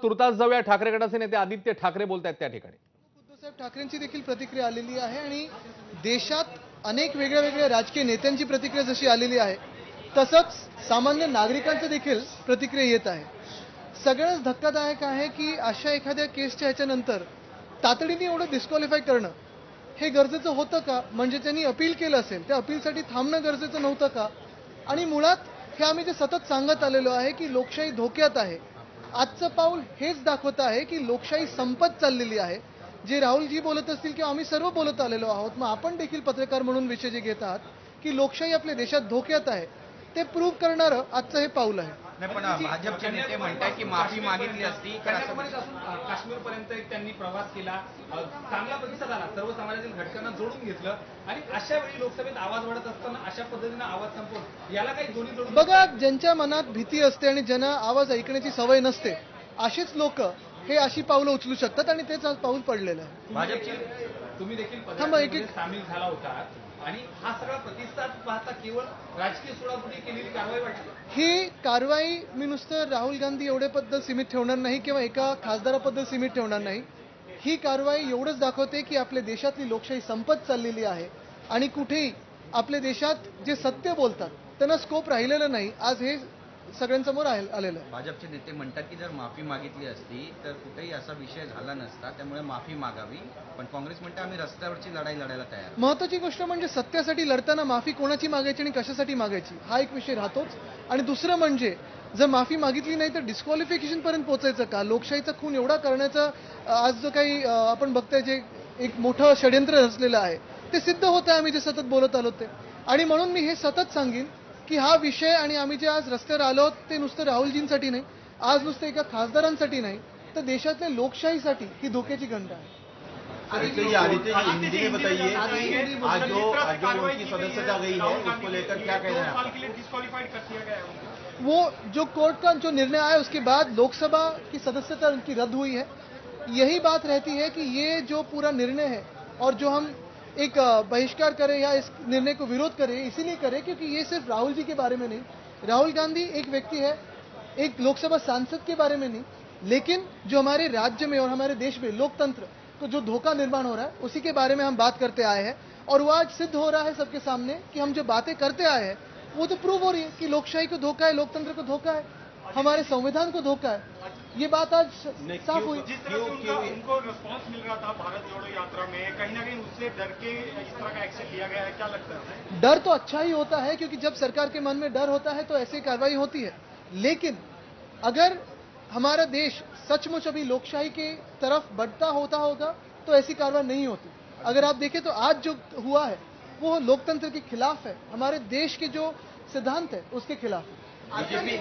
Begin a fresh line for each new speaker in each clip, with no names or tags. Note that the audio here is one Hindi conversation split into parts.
तुर्तास जाऊया ठाकरे गटाचे नेते आदित्य ठाकरे बोलतायत त्या ठिकाणी।
उद्धवसाहेब ठाकरेंची देखील प्रतिक्रिया आलेली आहे आणि देशात अनेक वेगळ्या राजकीय नेत्यांची प्रतिक्रिया जशी आलेली आहे तसंच सामान्य नागरिकांची देखील प्रतिक्रिया येत आहे। सगळ्यात धक्कादायक आहे की अशा एखाद्या केसच्या ह्याच्यानंतर तातडीने एवढं डिस्क्वालिफाय करणं हे गरजेचं होतं का? म्हणजे त्यांनी अपील केलं असेल त्या अपीलसाठी थांबणं गरजेचं नव्हतं का? आणि मुळात हे आम्ही जे सतत सांगत आलेलो आहे की लोकशाही धोक्यात आहे, आजचं पाऊल हेच दाखवत आहे की लोकशाही संपत चाललेली आहे। जे राहुलजी बोलत असतील किंवा आम्ही सर्व बोलत आलेलो आहोत, मग आपण देखील पत्रकार म्हणून विषय जे घेत आहात की लोकशाही आपल्या देशात धोक्यात आहे, ते प्रूव्ह करणारं आजचं हे पाऊल आहे।
नाही, पण भाजपचे नेते म्हणतात की माफी मागितली असती
कन्याकुमारीपासून काश्मीरपर्यंत एक त्यांनी प्रवास केला, चांगला प्रतिसाद आला, सर्व समाजातील घटकांना जोडून घेतलं आणि अशा वेळी लोकसभेत आवाज वाढत असताना अशा पद्धतीने आवाज संपवून याला काही दोन्ही जोडून
बघा, ज्यांच्या मनात भीती असते आणि ज्यांना आवाज ऐकण्याची सवय नसते अशीच लोक हे अशी पावलं उचलू शकतात आणि तेच आज पाऊल पडलेलं आहे।
भाजपची तुम्ही देखील
एक
सामील झाला होता आणि हा सगळा प्रतिसाद पाहता केवळ राजकीय सुडापुटी केलेली कारवाई वाटते।
ही कारवाई मी नुसतं राहुल गांधी एवढ्याबद्दल सीमित ठेवणार नाही किंवा एका खासदाराबद्दल सीमित ठेवणार नाही। ही कारवाई एवढंच दाखवते की आपल्या देशातली लोकशाही संपत चाललेली आहे आणि कुठेही आपल्या देशात जे सत्य बोलतात त्यांना स्कोप राहिलेलं नाही। आज हे सगळ्यांसमोर आलेलं आहे।
भाजपचे नेते म्हणतात की जर माफी मागितली असती तर कुठेही असा विषय झाला नसता, त्यामुळे माफी मागावी, पण काँग्रेस म्हणते आम्ही रस्त्यावरची लढाई लढायला तयार।
महत्त्वाची गोष्ट म्हणजे सत्यासाठी लढताना माफी कोणाची मागायची आणि कशासाठी मागायची हा एक विषय राहतोच। आणि दुसरं म्हणजे जर माफी मागितली नाही तर डिस्क्वालिफिकेशन पर्यंत पोहोचायचं का? लोकशाहीचा खून एवढा करण्याचा आज जो काही आपण बघतोय जे एक मोठं षड्यंत्र रचलेलं आहे ते सिद्ध होत आहे, आम्ही जे सतत बोलत आलो ते। आणि म्हणून मी हे सतत सांगेन की हा विषय आणि आम्ही जे आज रस्त्यावर आलो आहोत ते नुसतं राहुलजींसाठी नाही, आज नुसतं एका खासदारांसाठी नाही, तर देशातल्या लोकशाहीसाठी ही धोक्याची घंट आहे।
आदित्य जी ने बताइए आज जो उनकी सदस्यता गई है उसको लेकर क्या कहना है? 2 साल के लिए डिस्क्वालिफाइड कर दिया गया है।
वो जो कोर्ट का जो निर्णय आया उसके बाद लोकसभा की सदस्यता उनकी रद्द हुई है। यही बात रहती है कि ये जो पूरा निर्णय है और जो हम एक बहिष्कार करें या इस निर्णय को विरोध करें, इसीलिए करें क्योंकि ये सिर्फ राहुल जी के बारे में नहीं, राहुल गांधी एक व्यक्ति है, एक लोकसभा सांसद के बारे में नहीं, लेकिन जो हमारे राज्य में और हमारे देश में लोकतंत्र को जो धोखा निर्माण हो रहा है उसी के बारे में हम बात करते आए हैं। और वो आज सिद्ध हो रहा है सबके सामने कि हम जो बातें करते आए हैं वो तो प्रूव हो रही है कि लोकशाही को धोखा है, लोकतंत्र को धोखा है, हमारे संविधान को धोखा है। ये बात आज साफ हुई।
जिस तरह से उनको रिस्पांस मिल रहा था भारत जोड़ो यात्रा में, कहीं ना कहीं उससे डर के इस तरह का एक्शन लिया गया है, क्या लगता है?
डर तो अच्छा ही होता है क्योंकि जब सरकार के मन में डर होता है तो ऐसी कार्रवाई होती है। लेकिन अगर हमारा देश सचमुच अभी लोकशाही के तरफ बढ़ता होता होगा तो ऐसी कार्रवाई नहीं होती। अगर आप देखें तो आज जो हुआ है वो लोकतंत्र के खिलाफ है, हमारे देश के जो सिद्धांत है उसके खिलाफ है।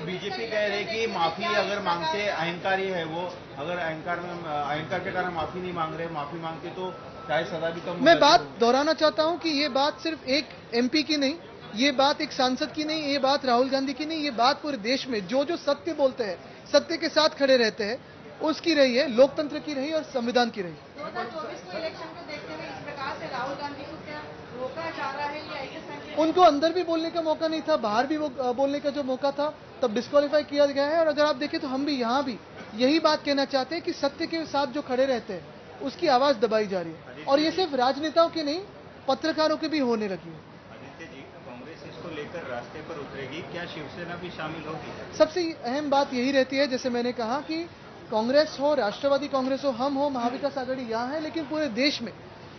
बीजेपी कह रही कि माफी अगर मांगते अहंकारी है वो, अगर अहंकार के कारण माफी नहीं मांग रहे, माफी मांगते तो शायद सजा भी कम।
मैं बात दोहराना चाहता हूं कि ये बात सिर्फ एक एमपी की नहीं, ये बात एक सांसद की नहीं, ये बात राहुल गांधी की नहीं, ये बात पूरे देश में जो सत्य बोलते हैं, सत्य के साथ खड़े रहते हैं, उसकी रही है, लोकतंत्र की रही और संविधान की रही।
2024 को इलेक्शन को देखते हुए इस प्रकार से राहुल गांधी को क्या रोका जा रहा है या ये संकेत?
उनको अंदर भी बोलने का मौका नहीं था, बाहर भी वो बोलने का जो मौका था तब डिस्क्वालीफाई किया गया है। और अगर आप देखें तो हम भी यहाँ भी यही बात कहना चाहते हैं कि सत्य के साथ जो खड़े रहते हैं उसकी आवाज दबाई जा रही है और ये सिर्फ राजनेताओं की नहीं, पत्रकारों की भी होने लगी है।
आदित्य जी, कांग्रेस इसको लेकर रास्ते पर उतरेगी, क्या शिवसेना भी शामिल होगी?
सबसे अहम बात यही रहती है, जैसे मैंने कहा कि कांग्रेस हो, राष्ट्रवादी कांग्रेस हो, हम हो, महाविकास आघाड़ी यहाँ है, लेकिन पूरे देश में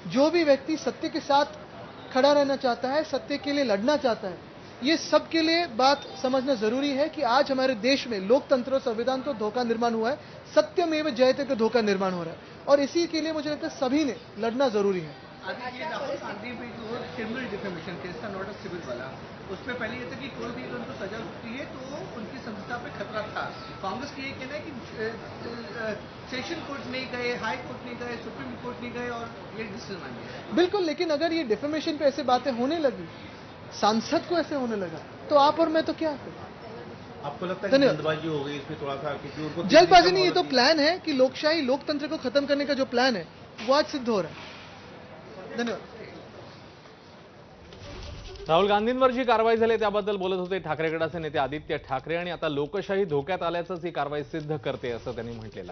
जो भी व्यक्ति सत्य के साथ खड़ा रहना चाहता है, सत्य के लिए लड़ना चाहता है, ये सबके लिए बात समझना जरूरी है कि आज हमारे देश में लोकतंत्र और संविधान को धोखा निर्माण हुआ है, सत्यमेव जयते का धोखा निर्माण हो रहा है और इसी के लिए मुझे लगता है सभी ने लड़ना जरूरी है।
क्रिमिनल डिफेमेशन केस था, नॉट अ सिविल वाला, उसमें पहले ये था कि कोई भी उनको सजा होती है तो उनकी संस्था पे खतरा था। कांग्रेस का ये कहना है कि सेशन कोर्ट नहीं गए, हाई कोर्ट नहीं गए, सुप्रीम कोर्ट नहीं गए और ये डिसीजन मान लिया।
बिल्कुल, लेकिन अगर ये डिफेमेशन पे ऐसे बातें होने लगी, सांसद को ऐसे होने लगा, तो आप और मैं तो क्या करें?
आपको लगता है कि जल्दबाजी हो गई इसमें थोड़ा सा, क्योंकि उनको
जल्दबाजी नहीं, ये तो प्लान है कि लोकशाही लोकतंत्र को खत्म करने का जो प्लान है वो आज सिद्ध हो रहा है। धन्यवाद।
राहुल गांधींवर जी कारवाई झाली त्याबद्दल बोलत होते ठाकरे गटाचे नेते आदित्य ठाकरे आणि आता लोकशाही धोक्यात आल्याचंच ही कारवाई सिद्ध करते असं त्यांनी म्हटलेलं आहे।